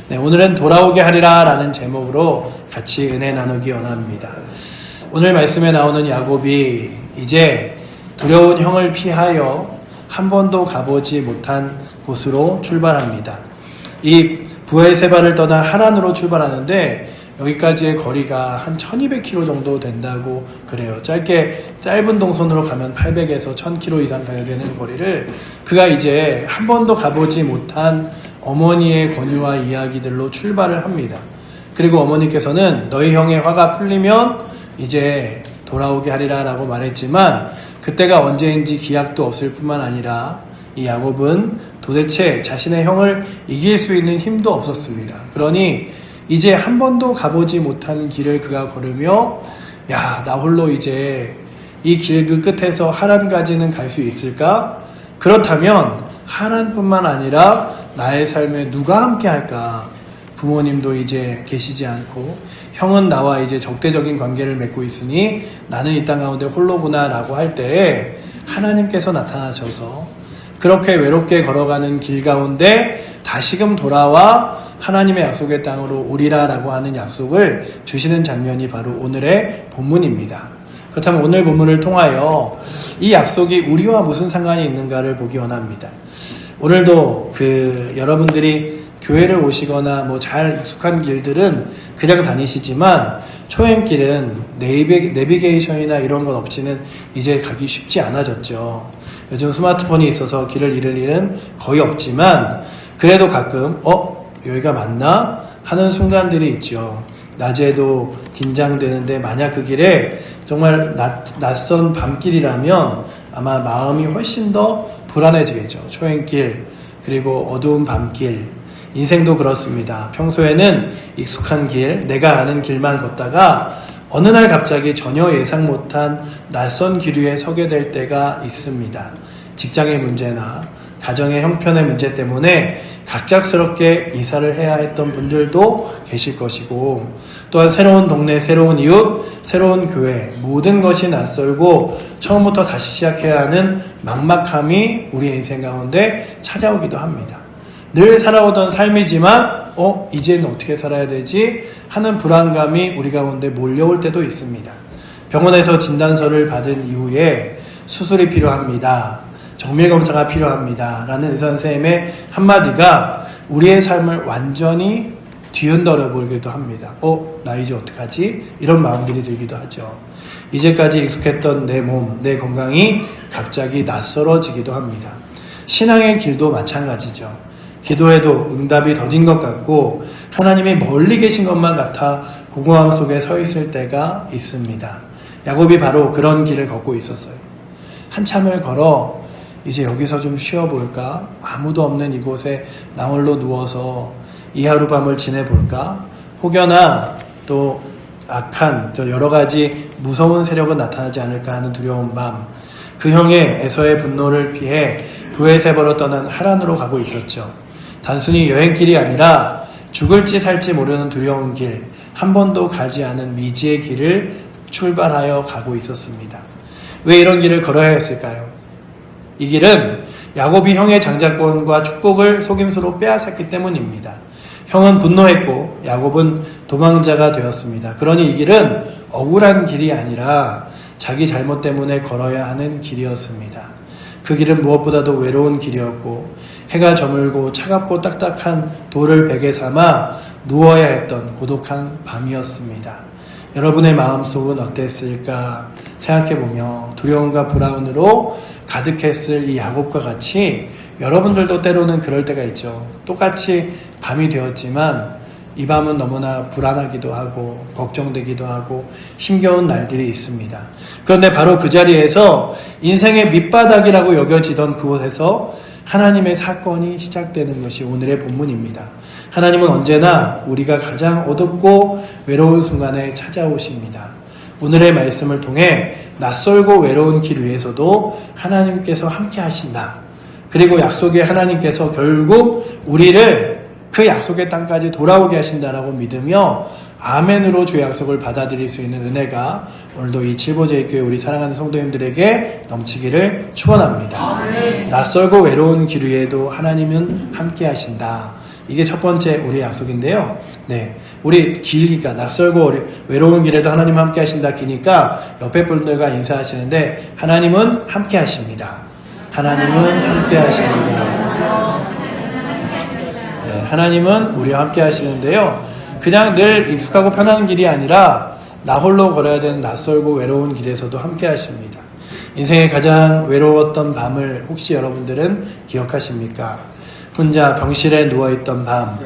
네, 오늘은 돌아오게 하리라 라는 제목으로 같이 은혜 나누기 원합니다. 오늘 말씀에 나오는 야곱이 이제 두려운 형을 피하여 한 번도 가보지 못한 곳으로 출발합니다. 이 브에세바를 떠나 하란으로 출발하는데 여기까지의 거리가 한 1200km 정도 된다고 그래요. 짧은 동선으로 가면 800에서 1000km 이상 가야 되는 거리를 그가 이제 한 번도 가보지 못한 어머니의 권유와 이야기들로 출발을 합니다. 그리고 어머니께서는 너희 형의 화가 풀리면 이제 돌아오게 하리라 라고 말했지만 그때가 언제인지 기약도 없을 뿐만 아니라 이 야곱은 도대체 자신의 형을 이길 수 있는 힘도 없었습니다. 그러니 이제 한 번도 가보지 못한 길을 그가 걸으며 야, 나 홀로 이제 이 길 그 끝에서 하란까지는 갈 수 있을까? 그렇다면 하란뿐만 아니라 나의 삶에 누가 함께 할까? 부모님도 이제 계시지 않고 형은 나와 이제 적대적인 관계를 맺고 있으니 나는 이 땅 가운데 홀로구나 라고 할 때에 하나님께서 나타나셔서 그렇게 외롭게 걸어가는 길 가운데 다시금 돌아와 하나님의 약속의 땅으로 오리라 라고 하는 약속을 주시는 장면이 바로 오늘의 본문입니다. 그렇다면 오늘 본문을 통하여 이 약속이 우리와 무슨 상관이 있는가를 보기 원합니다. 오늘도 여러분들이 교회를 오시거나 잘 익숙한 길들은 그냥 다니시지만 초행길은 내비게이션이나 이런 것 없이는 이제 가기 쉽지 않아졌죠. 요즘 스마트폰이 있어서 길을 잃을 일은 거의 없지만 그래도 가끔 여기가 맞나? 하는 순간들이 있죠. 낮에도 긴장되는데 만약 그 길에 정말 낯선 밤길이라면 아마 마음이 훨씬 더 불안해지겠죠. 초행길, 그리고 어두운 밤길. 인생도 그렇습니다. 평소에는 익숙한 길, 내가 아는 길만 걷다가 어느 날 갑자기 전혀 예상 못한 낯선 길 위에 서게 될 때가 있습니다. 직장의 문제나 가정의 형편의 문제 때문에 갑작스럽게 이사를 해야 했던 분들도 계실 것이고 또한 새로운 동네, 새로운 이웃, 새로운 교회 모든 것이 낯설고 처음부터 다시 시작해야 하는 막막함이 우리의 인생 가운데 찾아오기도 합니다. 늘 살아오던 삶이지만 이제는 어떻게 살아야 되지? 하는 불안감이 우리 가운데 몰려올 때도 있습니다. 병원에서 진단서를 받은 이후에 수술이 필요합니다. 정밀검사가 필요합니다. 라는 의사선생님의 한마디가 우리의 삶을 완전히 뒤흔들어 보기도 합니다. 나 이제 어떡하지? 이런 마음들이 들기도 하죠. 이제까지 익숙했던 내 몸, 내 건강이 갑자기 낯설어지기도 합니다. 신앙의 길도 마찬가지죠. 기도해도 응답이 더딘 것 같고 하나님이 멀리 계신 것만 같아 공허함 속에 서 있을 때가 있습니다. 야곱이 바로 그런 길을 걷고 있었어요. 한참을 걸어 이제 여기서 좀 쉬어볼까? 아무도 없는 이곳에 나 홀로 누워서 이 하룻밤을 지내볼까? 혹여나 또 악한 여러 가지 무서운 세력은 나타나지 않을까 하는 두려운 밤, 그 형의 에서의 분노를 피해 브에세바로 떠난 하란으로 가고 있었죠. 단순히 여행길이 아니라 죽을지 살지 모르는 두려운 길, 한 번도 가지 않은 미지의 길을 출발하여 가고 있었습니다. 왜 이런 길을 걸어야 했을까요? 이 길은 야곱이 형의 장자권과 축복을 속임수로 빼앗았기 때문입니다. 형은 분노했고 야곱은 도망자가 되었습니다. 그러니 이 길은 억울한 길이 아니라 자기 잘못 때문에 걸어야 하는 길이었습니다. 그 길은 무엇보다도 외로운 길이었고 해가 저물고 차갑고 딱딱한 돌을 베개 삼아 누워야 했던 고독한 밤이었습니다. 여러분의 마음속은 어땠을까 생각해보며 두려움과 불안으로 가득했을 이 야곱과 같이 여러분들도 때로는 그럴 때가 있죠. 똑같이 밤이 되었지만 이 밤은 너무나 불안하기도 하고 걱정되기도 하고 힘겨운 날들이 있습니다. 그런데 바로 그 자리에서 인생의 밑바닥이라고 여겨지던 그곳에서 하나님의 사건이 시작되는 것이 오늘의 본문입니다. 하나님은 언제나 우리가 가장 어둡고 외로운 순간에 찾아오십니다. 오늘의 말씀을 통해 낯설고 외로운 길 위에서도 하나님께서 함께 하신다. 그리고 약속의 하나님께서 결국 우리를 그 약속의 땅까지 돌아오게 하신다라고 믿으며 아멘으로 주의 약속을 받아들일 수 있는 은혜가 오늘도 이 칠보제일교회 우리 사랑하는 성도님들에게 넘치기를 축원합니다. 낯설고 외로운 길 위에도 하나님은 함께 하신다. 이게 첫 번째 우리의 약속인데요. 네, 우리 길기가 낯설고 외로운 길에도 하나님 함께 하신다 기니까 옆에 분들과 인사하시는데 하나님은 함께 하십니다. 하나님은 함께 하십니다. 네, 하나님은 우리와 함께 하시는데요. 그냥 늘 익숙하고 편한 길이 아니라 나 홀로 걸어야 되는 낯설고 외로운 길에서도 함께 하십니다. 인생의 가장 외로웠던 밤을 혹시 여러분들은 기억하십니까? 혼자 병실에 누워있던 밤,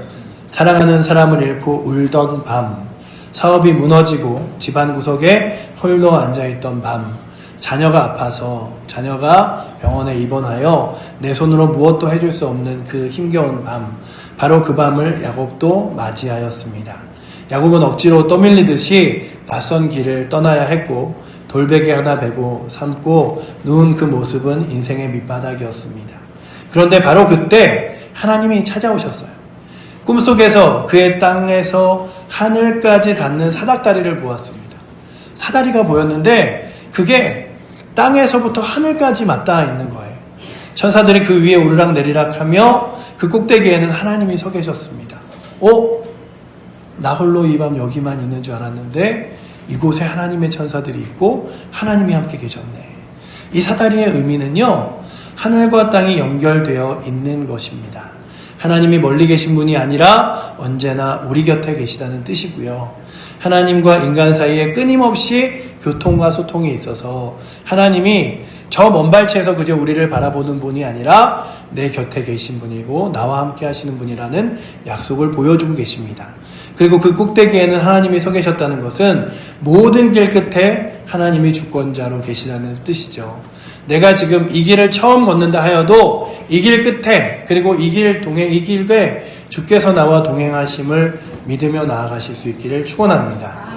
사랑하는 사람을 잃고 울던 밤, 사업이 무너지고 집안 구석에 홀로 앉아있던 밤, 자녀가 아파서 자녀가 병원에 입원하여 내 손으로 무엇도 해줄 수 없는 그 힘겨운 밤, 바로 그 밤을 야곱도 맞이하였습니다. 야곱은 억지로 떠밀리듯이 낯선 길을 떠나야 했고 돌베개 하나 베고 삼고 누운 그 모습은 인생의 밑바닥이었습니다. 그런데 바로 그때 하나님이 찾아오셨어요. 꿈속에서 그의 땅에서 하늘까지 닿는 사닥다리를 보았습니다. 사다리가 보였는데 그게 땅에서부터 하늘까지 맞닿아 있는 거예요. 천사들이 그 위에 오르락 내리락 하며 그 꼭대기에는 하나님이 서 계셨습니다. 나 홀로 이 밤 여기만 있는 줄 알았는데 이곳에 하나님의 천사들이 있고 하나님이 함께 계셨네. 이 사다리의 의미는요, 하늘과 땅이 연결되어 있는 것입니다. 하나님이 멀리 계신 분이 아니라 언제나 우리 곁에 계시다는 뜻이고요. 하나님과 인간 사이에 끊임없이 교통과 소통이 있어서 하나님이 저 먼 발치에서 그저 우리를 바라보는 분이 아니라 내 곁에 계신 분이고 나와 함께 하시는 분이라는 약속을 보여주고 계십니다. 그리고 그 꼭대기에는 하나님이 서 계셨다는 것은 모든 길 끝에 하나님이 주권자로 계시다는 뜻이죠. 내가 지금 이 길을 처음 걷는다 하여도 이 길 끝에 그리고 이 길에 주께서 나와 동행하심을 믿으며 나아가실 수 있기를 축원합니다.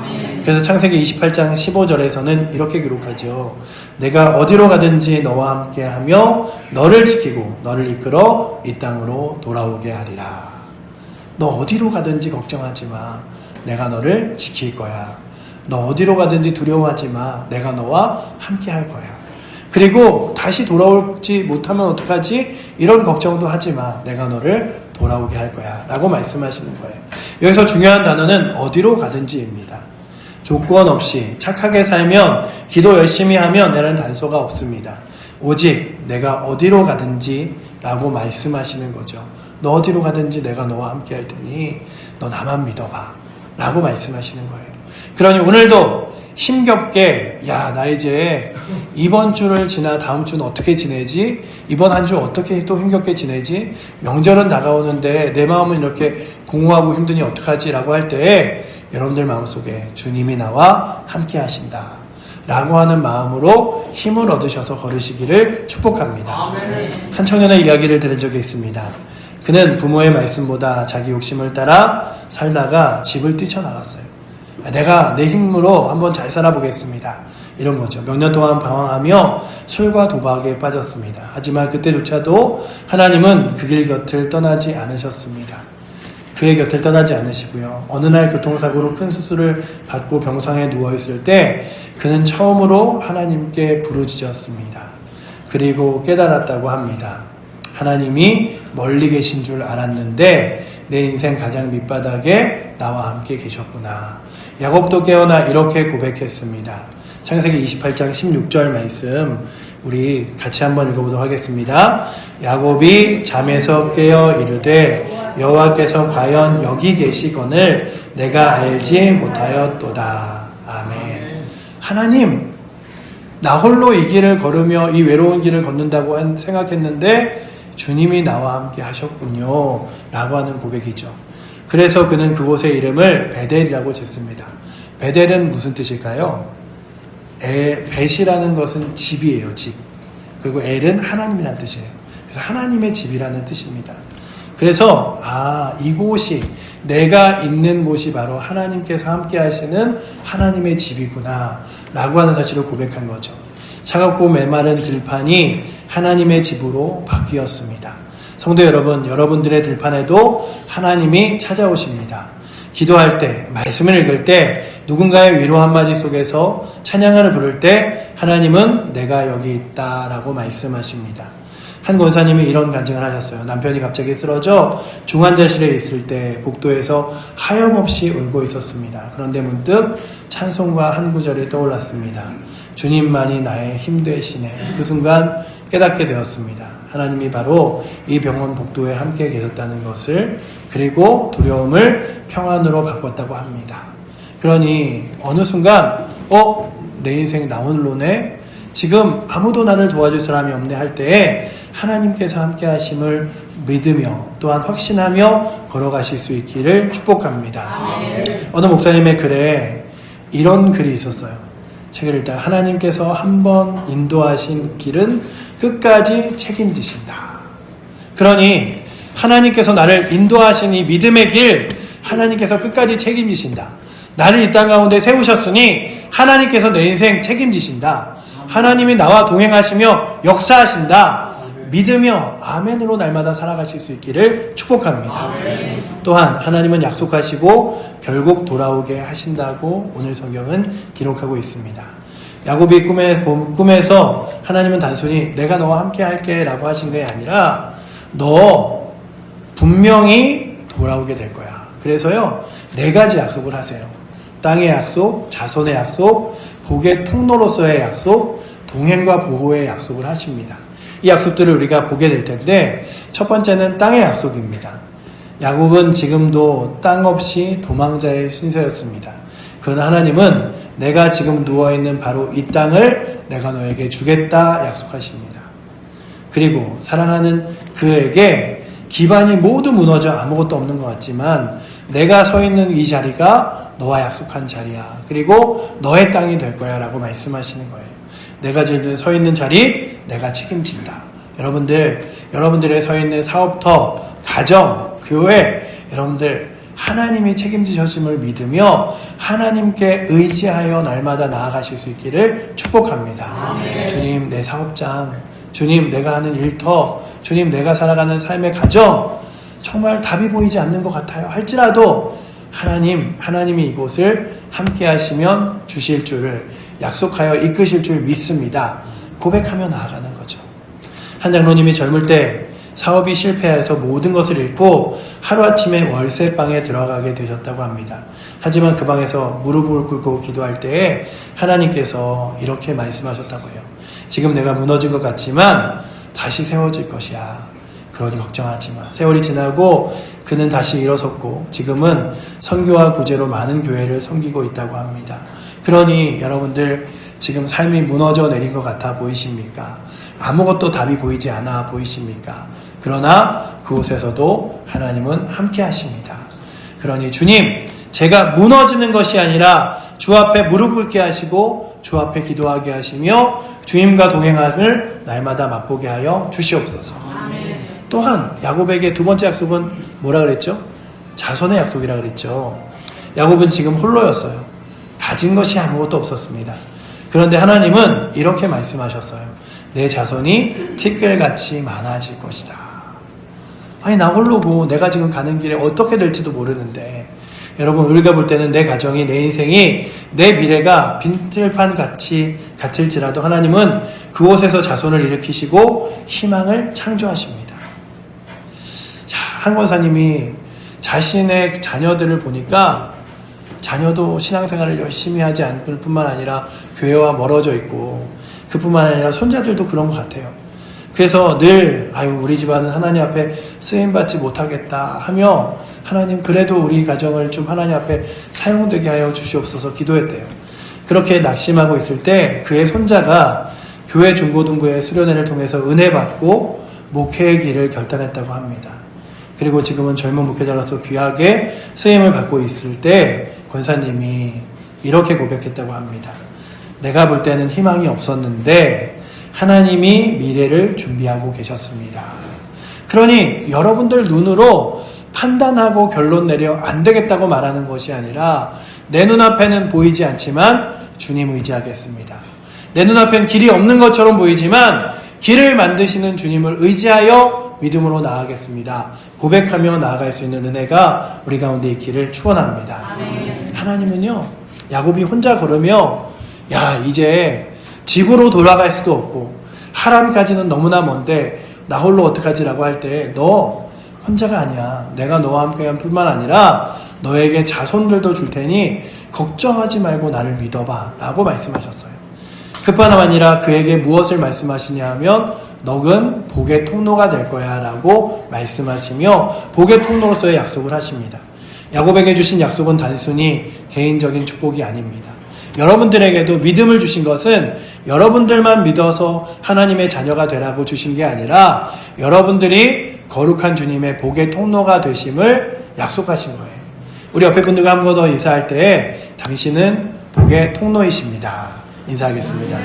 그래서 창세기 28장 15절에서는 이렇게 기록하죠. 내가 어디로 가든지 너와 함께하며 너를 지키고 너를 이끌어 이 땅으로 돌아오게 하리라. 너 어디로 가든지 걱정하지 마. 내가 너를 지킬 거야. 너 어디로 가든지 두려워하지 마. 내가 너와 함께 할 거야. 그리고 다시 돌아오지 못하면 어떡하지? 이런 걱정도 하지 마. 내가 너를 돌아오게 할 거야. 라고 말씀하시는 거예요. 여기서 중요한 단어는 어디로 가든지입니다. 조건 없이 착하게 살면, 기도 열심히 하면 라는 단서가 없습니다. 오직 내가 어디로 가든지 라고 말씀하시는 거죠. 너 어디로 가든지 내가 너와 함께 할 테니 너 나만 믿어봐 라고 말씀하시는 거예요. 그러니 오늘도 힘겹게 나 이제 이번 주를 지나 다음 주는 어떻게 지내지? 이번 한 주 어떻게 또 힘겹게 지내지? 명절은 다가오는데 내 마음은 이렇게 공허하고 힘드니 어떡하지? 라고 할 때 여러분들 마음속에 주님이 나와 함께 하신다 라고 하는 마음으로 힘을 얻으셔서 걸으시기를 축복합니다. 한 청년의 이야기를 들은 적이 있습니다. 그는 부모의 말씀보다 자기 욕심을 따라 살다가 집을 뛰쳐나갔어요. 내가 내 힘으로 한번 잘 살아보겠습니다. 이런 거죠. 몇 년 동안 방황하며 술과 도박에 빠졌습니다. 하지만 그때조차도 하나님은 그 길 곁을 떠나지 않으셨습니다. 그의 곁을 떠나지 않으시고요. 어느 날 교통사고로 큰 수술을 받고 병상에 누워있을 때 그는 처음으로 하나님께 부르짖었습니다. 그리고 깨달았다고 합니다. 하나님이 멀리 계신 줄 알았는데 내 인생 가장 밑바닥에 나와 함께 계셨구나. 야곱도 깨어나 이렇게 고백했습니다. 창세기 28장 16절 말씀 우리 같이 한번 읽어보도록 하겠습니다. 야곱이 잠에서 깨어 이르되 여호와께서 과연 여기 계시거늘 내가 알지 못하였도다. 아멘. 하나님, 나 홀로 이 길을 걸으며 이 외로운 길을 걷는다고 생각했는데 주님이 나와 함께 하셨군요 라고 하는 고백이죠. 그래서 그는 그곳의 이름을 베델이라고 짓습니다. 베델은 무슨 뜻일까요? 벳이라는 것은 집이에요. 집. 그리고 엘은 하나님이라는 뜻이에요. 그래서 하나님의 집이라는 뜻입니다. 그래서 이곳이 내가 있는 곳이 바로 하나님께서 함께 하시는 하나님의 집이구나 라고 하는 사실을 고백한 거죠. 차갑고 메마른 들판이 하나님의 집으로 바뀌었습니다. 성도 여러분, 여러분들의 들판에도 하나님이 찾아오십니다. 기도할 때, 말씀을 읽을 때, 누군가의 위로 한마디 속에서 찬양을 부를 때 하나님은 내가 여기 있다라고 말씀하십니다. 한 권사님이 이런 간증을 하셨어요. 남편이 갑자기 쓰러져 중환자실에 있을 때 복도에서 하염없이 울고 있었습니다. 그런데 문득 찬송가 한 구절이 떠올랐습니다. 주님만이 나의 힘 되시네. 그 순간 깨닫게 되었습니다. 하나님이 바로 이 병원 복도에 함께 계셨다는 것을, 그리고 두려움을 평안으로 바꿨다고 합니다. 그러니 어느 순간 내 인생 나 홀로네, 지금 아무도 나를 도와줄 사람이 없네 할 때에 하나님께서 함께 하심을 믿으며 또한 확신하며 걸어가실 수 있기를 축복합니다. 어느 목사님의 글에 이런 글이 있었어요. 책을 읽다가 한번 한번 인도하신 길은 끝까지 책임지신다. 그러니 하나님께서 나를 인도하신 이 믿음의 길, 하나님께서 끝까지 책임지신다. 나를 이 땅 가운데 세우셨으니 하나님께서 내 인생 책임지신다. 하나님이 나와 동행하시며 역사하신다. 믿으며 아멘으로 날마다 살아가실 수 있기를 축복합니다. 또한 하나님은 약속하시고 결국 돌아오게 하신다고 오늘 성경은 기록하고 있습니다. 야곱이 꿈에서 하나님은 단순히 내가 너와 함께 할게 라고 하신 게 아니라 너 분명히 돌아오게 될 거야. 그래서요, 4가지 약속을 하세요. 땅의 약속, 자손의 약속, 복의 통로로서의 약속, 동행과 보호의 약속을 하십니다. 이 약속들을 우리가 보게 될 텐데, 첫 번째는 땅의 약속입니다. 야곱은 지금도 땅 없이 도망자의 신세였습니다. 그러나 하나님은 내가 지금 누워있는 바로 이 땅을 내가 너에게 주겠다 약속하십니다. 그리고 사랑하는 그에게 기반이 모두 무너져 아무것도 없는 것 같지만 내가 서 있는 이 자리가 너와 약속한 자리야. 그리고 너의 땅이 될 거야 라고 말씀하시는 거예요. 내가 지금 서 있는 자리 내가 책임진다. 여러분들의 서 있는 사업터, 가정, 교회, 여러분들 하나님이 책임지셔짐을 믿으며 하나님께 의지하여 날마다 나아가실 수 있기를 축복합니다. 아멘. 주님, 내 사업장, 주님, 내가 하는 일터, 주님, 내가 살아가는 삶의 가정, 정말 답이 보이지 않는 것 같아요. 할지라도 하나님이 이곳을 함께 하시면 주실 줄을 약속하여 이끄실 줄 믿습니다. 고백하며 나아가는 거죠. 한 장로님이 젊을 때 사업이 실패해서 모든 것을 잃고 하루아침에 월세방에 들어가게 되셨다고 합니다. 하지만 그 방에서 무릎을 꿇고 기도할 때에 하나님께서 이렇게 말씀하셨다고 해요. 지금 내가 무너진 것 같지만 다시 세워질 것이야. 그러니 걱정하지 마. 세월이 지나고 그는 다시 일어섰고 지금은 선교와 구제로 많은 교회를 섬기고 있다고 합니다. 그러니 여러분들 지금 삶이 무너져 내린 것 같아 보이십니까? 아무것도 답이 보이지 않아 보이십니까? 그러나 그곳에서도 하나님은 함께 하십니다. 그러니 주님, 제가 무너지는 것이 아니라 주 앞에 무릎 꿇게 하시고 주 앞에 기도하게 하시며 주님과 동행함을 날마다 맛보게 하여 주시옵소서. 아멘. 또한 야곱에게 두 번째 약속은 뭐라 그랬죠? 자손의 약속이라 그랬죠. 야곱은 지금 홀로였어요. 가진 것이 아무것도 없었습니다. 그런데 하나님은 이렇게 말씀하셨어요. 내 자손이 티끌같이 많아질 것이다. 아니, 나 홀로고 내가 지금 가는 길에 어떻게 될지도 모르는데, 여러분, 우리가 볼 때는 내 가정이, 내 인생이, 내 미래가 빈털판 같을지라도 하나님은 그곳에서 자손을 일으키시고 희망을 창조하십니다. 한 권사님이 자신의 자녀들을 보니까 자녀도 신앙생활을 열심히 하지 않을 뿐만 아니라 교회와 멀어져 있고, 그뿐만 아니라 손자들도 그런 것 같아요. 그래서 늘 우리 집안은 하나님 앞에 쓰임받지 못하겠다 하며, 하나님 그래도 우리 가정을 좀 하나님 앞에 사용되게 하여 주시옵소서 기도했대요. 그렇게 낙심하고 있을 때 그의 손자가 교회 중고등부의 수련회를 통해서 은혜 받고 목회의 길을 결단했다고 합니다. 그리고 지금은 젊은 목회자로서 귀하게 쓰임을 받고 있을 때 권사님이 이렇게 고백했다고 합니다. 내가 볼 때는 희망이 없었는데 하나님이 미래를 준비하고 계셨습니다. 그러니 여러분들 눈으로 판단하고 결론 내려 안 되겠다고 말하는 것이 아니라 내 눈앞에는 보이지 않지만 주님 의지하겠습니다. 내 눈앞엔 길이 없는 것처럼 보이지만 길을 만드시는 주님을 의지하여 믿음으로 나아가겠습니다. 고백하며 나아갈 수 있는 은혜가 우리 가운데 있기를 축원합니다. 아멘. 하나님은요, 야곱이 혼자 걸으며 이제 집으로 돌아갈 수도 없고 하란까지는 너무나 먼데 나 홀로 어떡하지라고 할 때 너 혼자가 아니야. 내가 너와 함께한 뿐만 아니라 너에게 자손들도 줄 테니 걱정하지 말고 나를 믿어봐 라고 말씀하셨어요. 그뿐 아니라 그에게 무엇을 말씀하시냐 하면 너는 복의 통로가 될 거야 라고 말씀하시며 복의 통로로서의 약속을 하십니다. 야곱에게 주신 약속은 단순히 개인적인 축복이 아닙니다. 여러분들에게도 믿음을 주신 것은 여러분들만 믿어서 하나님의 자녀가 되라고 주신 게 아니라 여러분들이 거룩한 주님의 복의 통로가 되심을 약속하신 거예요. 우리 옆에 분들과 한 번 더 인사할 때 당신은 복의 통로이십니다. 인사하겠습니다.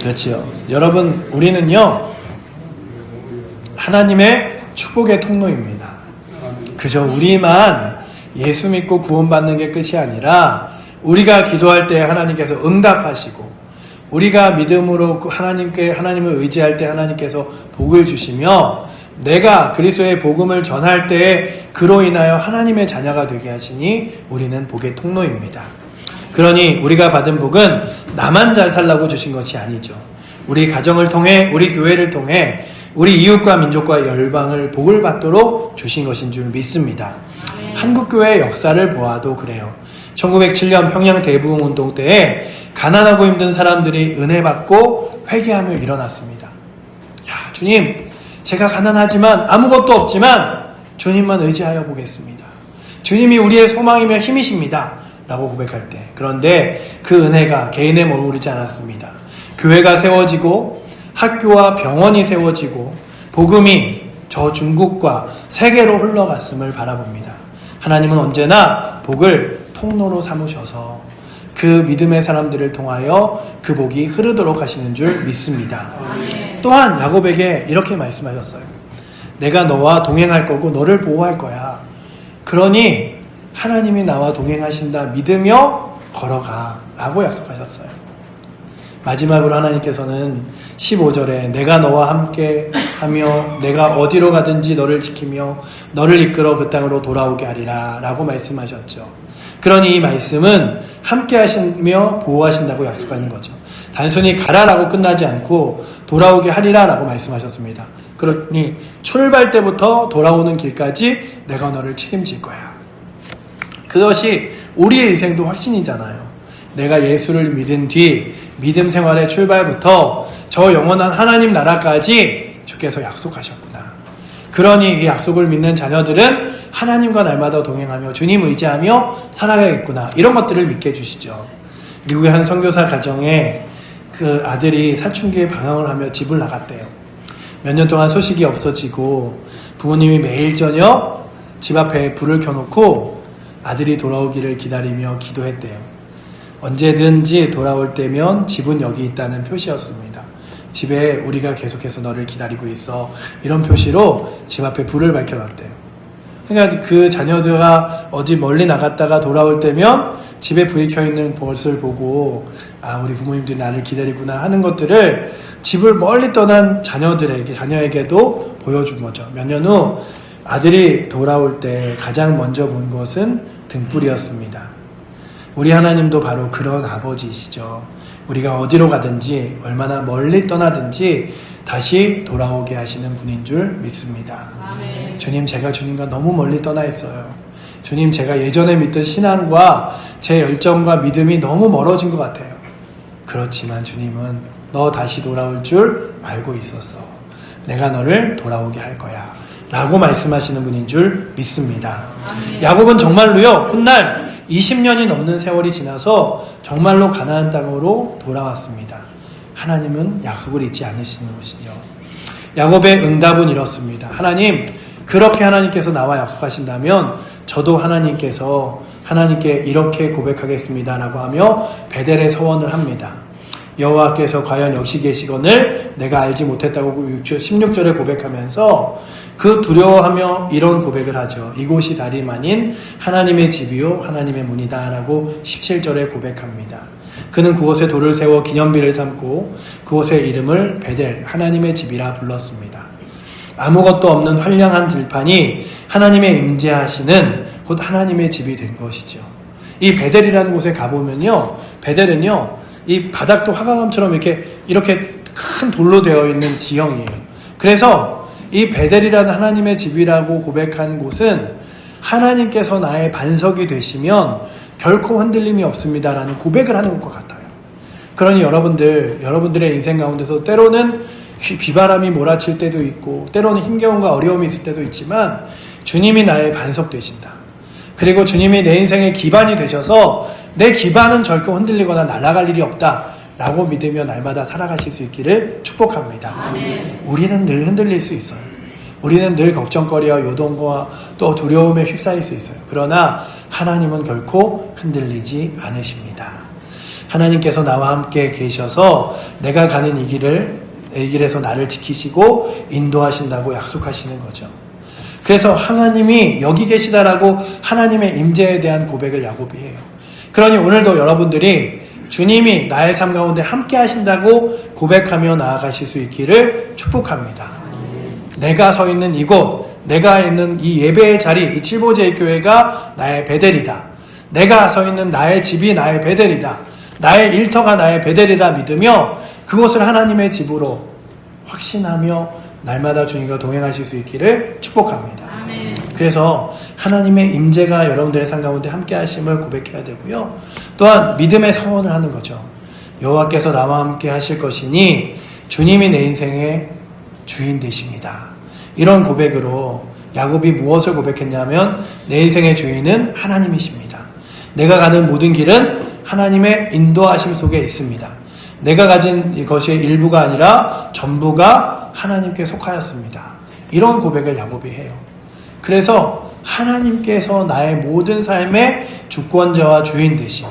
그렇지요. 여러분, 우리는요 하나님의 축복의 통로입니다. 그저 우리만 예수 믿고 구원받는 게 끝이 아니라 우리가 기도할 때 하나님께서 응답하시고 우리가 믿음으로 하나님을 의지할 때 하나님께서 복을 주시며 내가 그리스도의 복음을 전할 때 그로 인하여 하나님의 자녀가 되게 하시니 우리는 복의 통로입니다. 그러니 우리가 받은 복은 나만 잘 살라고 주신 것이 아니죠. 우리 가정을 통해 우리 교회를 통해 우리 이웃과 민족과 열방을 복을 받도록 주신 것인 줄 믿습니다. 한국교회의 역사를 보아도 그래요. 1907년 평양 대부흥운동 때에 가난하고 힘든 사람들이 은혜 받고 회개하며 일어났습니다. 야, 주님, 제가 가난하지만 아무것도 없지만 주님만 의지하여 보겠습니다. 주님이 우리의 소망이며 힘이십니다. 라고 고백할 때. 그런데 그 은혜가 개인에 머무르지 않았습니다. 교회가 세워지고 학교와 병원이 세워지고 복음이 저 중국과 세계로 흘러갔음을 바라봅니다. 하나님은 언제나 복을 통로로 삼으셔서 그 믿음의 사람들을 통하여 그 복이 흐르도록 하시는 줄 믿습니다. 또한 야곱에게 이렇게 말씀하셨어요. 내가 너와 동행할 거고 너를 보호할 거야. 그러니 하나님이 나와 동행하신다 믿으며 걸어가 라고 약속하셨어요. 마지막으로 하나님께서는 15절에 내가 너와 함께 하며 내가 어디로 가든지 너를 지키며 너를 이끌어 그 땅으로 돌아오게 하리라 라고 말씀하셨죠. 그러니 이 말씀은 함께 하시며 보호하신다고 약속하는 거죠. 단순히 가라라고 끝나지 않고 돌아오게 하리라 라고 말씀하셨습니다. 그러니 출발 때부터 돌아오는 길까지 내가 너를 책임질 거야. 그것이 우리의 인생도 확신이잖아요. 내가 예수를 믿은 뒤 믿음 생활의 출발부터 저 영원한 하나님 나라까지 주께서 약속하셨구나. 그러니 이 약속을 믿는 자녀들은 하나님과 날마다 동행하며 주님 의지하며 살아가겠구나. 이런 것들을 믿게 해주시죠. 미국의 한 선교사 가정에 그 아들이 사춘기에 방황을 하며 집을 나갔대요. 몇 년 동안 소식이 없어지고 부모님이 매일 저녁 집 앞에 불을 켜놓고 아들이 돌아오기를 기다리며 기도했대요. 언제든지 돌아올 때면 집은 여기 있다는 표시였습니다. 집에 우리가 계속해서 너를 기다리고 있어. 이런 표시로 집 앞에 불을 밝혀놨대요. 그러니까 그 자녀들가 어디 멀리 나갔다가 돌아올 때면 집에 불이 켜있는 것을 보고 아, 우리 부모님들이 나를 기다리구나 하는 것들을 집을 멀리 떠난 자녀에게도 보여준 거죠. 몇 년 후 아들이 돌아올 때 가장 먼저 본 것은 등불이었습니다. 우리 하나님도 바로 그런 아버지이시죠. 우리가 어디로 가든지 얼마나 멀리 떠나든지 다시 돌아오게 하시는 분인 줄 믿습니다. 아멘. 주님, 제가 주님과 너무 멀리 떠나 있어요. 주님, 제가 예전에 믿던 신앙과 제 열정과 믿음이 너무 멀어진 것 같아요. 그렇지만 주님은 너 다시 돌아올 줄 알고 있었어. 내가 너를 돌아오게 할 거야. 라고 말씀하시는 분인 줄 믿습니다. 아멘. 야곱은 정말로요, 훗날 20년이 넘는 세월이 지나서 정말로 가나안 땅으로 돌아왔습니다. 하나님은 약속을 잊지 않으시는 것이죠. 야곱의 응답은 이렇습니다. 하나님, 그렇게 하나님께서 나와 약속하신다면 저도 하나님께 이렇게 고백하겠습니다 라고 하며 베델에 서원을 합니다. 여호와께서 과연 역시 계시거늘 내가 알지 못했다고 16절에 고백하면서 그 두려워하며 이런 고백을 하죠. 이곳이 다름 아닌 하나님의 집이요 하나님의 문이다 라고 17절에 고백합니다. 그는 그곳에 돌을 세워 기념비를 삼고 그곳의 이름을 베델 하나님의 집이라 불렀습니다. 아무것도 없는 황량한 들판이 하나님의 임재하시는 곧 하나님의 집이 된 것이죠. 이 베델이라는 곳에 가보면요, 베델은요 이 바닥도 화강암처럼 이렇게 큰 돌로 되어 있는 지형이에요. 그래서 이 베델이라는 하나님의 집이라고 고백한 곳은 하나님께서 나의 반석이 되시면 결코 흔들림이 없습니다라는 고백을 하는 것과 같아요. 그러니 여러분들의 인생 가운데서 때로는 비바람이 몰아칠 때도 있고 때로는 힘겨움과 어려움이 있을 때도 있지만 주님이 나의 반석 되신다. 그리고 주님이 내 인생의 기반이 되셔서 내 기반은 결코 흔들리거나 날아갈 일이 없다 라고 믿으며 날마다 살아가실 수 있기를 축복합니다. 아멘. 우리는 늘 흔들릴 수 있어요. 우리는 늘 걱정거리와 요동과 또 두려움에 휩싸일 수 있어요. 그러나 하나님은 결코 흔들리지 않으십니다. 하나님께서 나와 함께 계셔서 내가 가는 이 길에서 나를 지키시고 인도하신다고 약속하시는 거죠. 그래서 하나님이 여기 계시다라고 하나님의 임재에 대한 고백을 야곱이 해요. 그러니 오늘도 여러분들이 주님이 나의 삶 가운데 함께 하신다고 고백하며 나아가실 수 있기를 축복합니다. 내가 서 있는 이곳, 내가 있는 이 예배의 자리, 이 칠보제일교회가 나의 베델이다. 내가 서 있는 나의 집이 나의 베델이다. 나의 일터가 나의 베델이다 믿으며 그곳을 하나님의 집으로 확신하며 날마다 주님과 동행하실 수 있기를 축복합니다. 아멘. 그래서 하나님의 임재가 여러분들의 삶 가운데 함께 하심을 고백해야 되고요. 또한 믿음의 서원을 하는 거죠. 여호와께서 나와 함께 하실 것이니 주님이 내 인생의 주인 되십니다. 이런 고백으로 야곱이 무엇을 고백했냐면 내 인생의 주인은 하나님이십니다. 내가 가는 모든 길은 하나님의 인도하심 속에 있습니다. 내가 가진 것의 일부가 아니라 전부가 하나님께 속하였습니다. 이런 고백을 야곱이 해요. 그래서 하나님께서 나의 모든 삶의 주권자와 주인 되심을,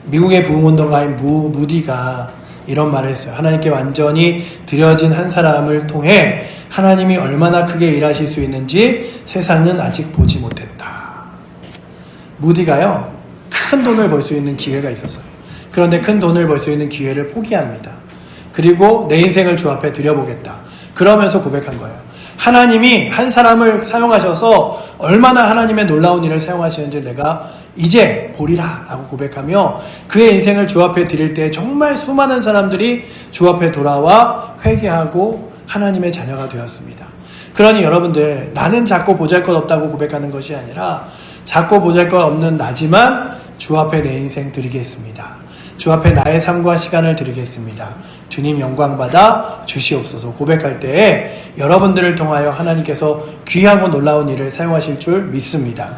미국의 부흥운동가인 무디가 이런 말을 했어요. 하나님께 완전히 드려진 한 사람을 통해 하나님이 얼마나 크게 일하실 수 있는지 세상은 아직 보지 못했다. 무디가요, 큰 돈을 벌 수 있는 기회가 있었어요. 그런데 큰 돈을 벌 수 있는 기회를 포기합니다. 그리고 내 인생을 주 앞에 드려보겠다. 그러면서 고백한 거예요. 하나님이 한 사람을 사용하셔서 얼마나 하나님의 놀라운 일을 사용하시는지 내가 이제 보리라 라고 고백하며 그의 인생을 주 앞에 드릴 때 정말 수많은 사람들이 주 앞에 돌아와 회개하고 하나님의 자녀가 되었습니다. 그러니 여러분들, 나는 작고 보잘것없다고 고백하는 것이 아니라 작고 보잘것없는 나지만 주 앞에 내 인생 드리겠습니다. 주 앞에 나의 삶과 시간을 드리겠습니다. 주님 영광받아 주시옵소서 고백할 때에 여러분들을 통하여 하나님께서 귀하고 놀라운 일을 사용하실 줄 믿습니다.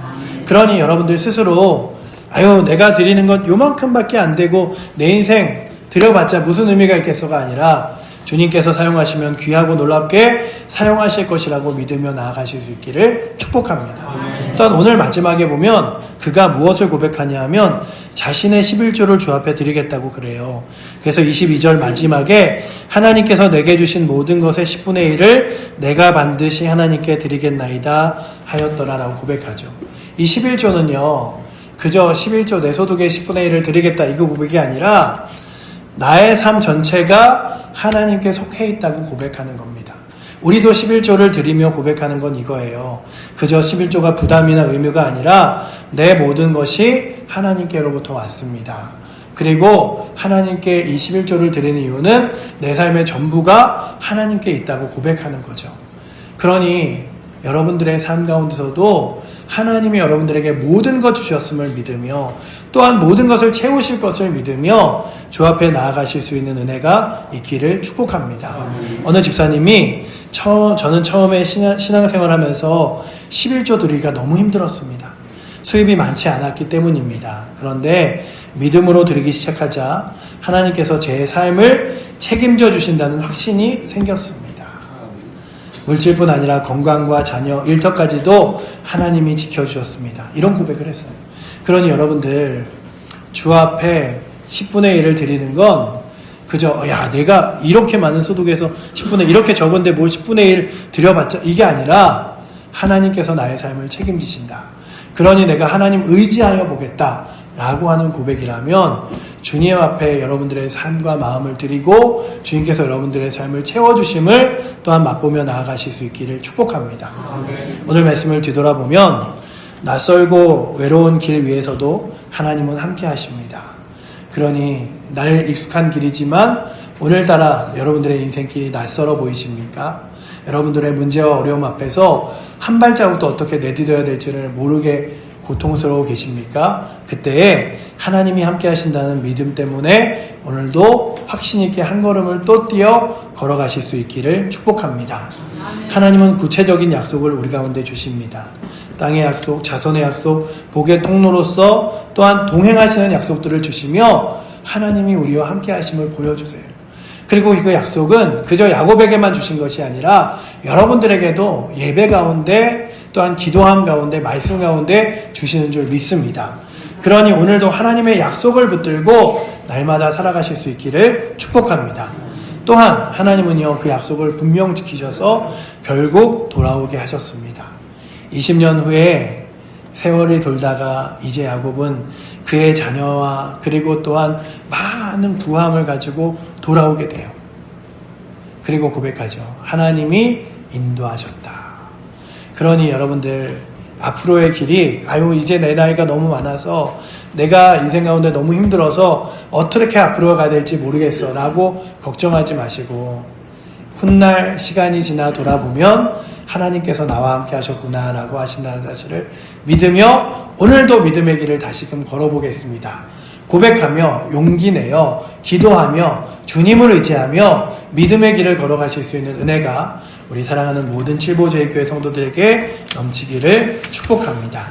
그러니 여러분들 스스로 내가 드리는 건 요만큼밖에 안 되고 내 인생 드려봤자 무슨 의미가 있겠어가 아니라 주님께서 사용하시면 귀하고 놀랍게 사용하실 것이라고 믿으며 나아가실 수 있기를 축복합니다. 일단 오늘 마지막에 보면 그가 무엇을 고백하냐 하면 자신의 11조를 주 앞에 드리겠다고 그래요. 그래서 22절 마지막에 하나님께서 내게 주신 모든 것의 10분의 1을 내가 반드시 하나님께 드리겠나이다 하였더라라고 고백하죠. 이 11조는요, 그저 11조 내 소득의 10분의 1을 드리겠다 이거 고백이 아니라 나의 삶 전체가 하나님께 속해 있다고 고백하는 겁니다. 우리도 11조를 드리며 고백하는 건 이거예요. 그저 11조가 부담이나 의무가 아니라 내 모든 것이 하나님께로부터 왔습니다. 그리고 하나님께 이 11조를 드리는 이유는 내 삶의 전부가 하나님께 있다고 고백하는 거죠. 그러니 여러분들의 삶 가운데서도 하나님이 여러분들에게 모든 것 주셨음을 믿으며 또한 모든 것을 채우실 것을 믿으며 주 앞에 나아가실 수 있는 은혜가 있기를 축복합니다. 어느 집사님이 저는 처음에 신앙생활하면서 11조 드리기가 너무 힘들었습니다. 수입이 많지 않았기 때문입니다. 그런데 믿음으로 드리기 시작하자 하나님께서 제 삶을 책임져 주신다는 확신이 생겼습니다. 물질뿐 아니라 건강과 자녀, 일터까지도 하나님이 지켜주셨습니다. 이런 고백을 했어요. 그러니 여러분들, 주 앞에 10분의 1을 드리는 건 그저 내가 이렇게 많은 소득에서 10분의 1 이렇게 적은데 뭘 10분의 1 드려봤자 이게 아니라 하나님께서 나의 삶을 책임지신다. 그러니 내가 하나님 의지하여 보겠다 라고 하는 고백이라면 주님 앞에 여러분들의 삶과 마음을 드리고 주님께서 여러분들의 삶을 채워주심을 또한 맛보며 나아가실 수 있기를 축복합니다. 오늘 말씀을 뒤돌아보면 낯설고 외로운 길 위에서도 하나님은 함께 하십니다. 그러니 날 익숙한 길이지만 오늘따라 여러분들의 인생길이 낯설어 보이십니까? 여러분들의 문제와 어려움 앞에서 한 발자국도 어떻게 내디뎌야 될지를 모르게 고통스러워 계십니까? 그때에 하나님이 함께 하신다는 믿음 때문에 오늘도 확신 있게 한 걸음을 또 뛰어 걸어가실 수 있기를 축복합니다. 하나님은 구체적인 약속을 우리 가운데 주십니다. 땅의 약속, 자손의 약속, 복의 통로로서 또한 동행하시는 약속들을 주시며 하나님이 우리와 함께 하심을 보여주세요. 그리고 그 약속은 그저 야곱에게만 주신 것이 아니라 여러분들에게도 예배 가운데 또한 기도함 가운데 말씀 가운데 주시는 줄 믿습니다. 그러니 오늘도 하나님의 약속을 붙들고 날마다 살아가실 수 있기를 축복합니다. 또한 하나님은요 그 약속을 분명 지키셔서 결국 돌아오게 하셨습니다. 20년 후에 세월이 돌다가 이제 야곱은 그의 자녀와 그리고 또한 많은 부함을 가지고 돌아오게 돼요. 그리고 고백하죠. 하나님이 인도하셨다. 그러니 여러분들 앞으로의 길이 이제 내 나이가 너무 많아서 내가 인생 가운데 너무 힘들어서 어떻게 앞으로 가야 될지 모르겠어 라고 걱정하지 마시고 훗날 시간이 지나 돌아보면 하나님께서 나와 함께 하셨구나 라고 하신다는 사실을 믿으며 오늘도 믿음의 길을 다시금 걸어보겠습니다. 고백하며 용기 내어 기도하며 주님을 의지하며 믿음의 길을 걸어가실 수 있는 은혜가 우리 사랑하는 모든 칠보제일교회 성도들에게 넘치기를 축복합니다.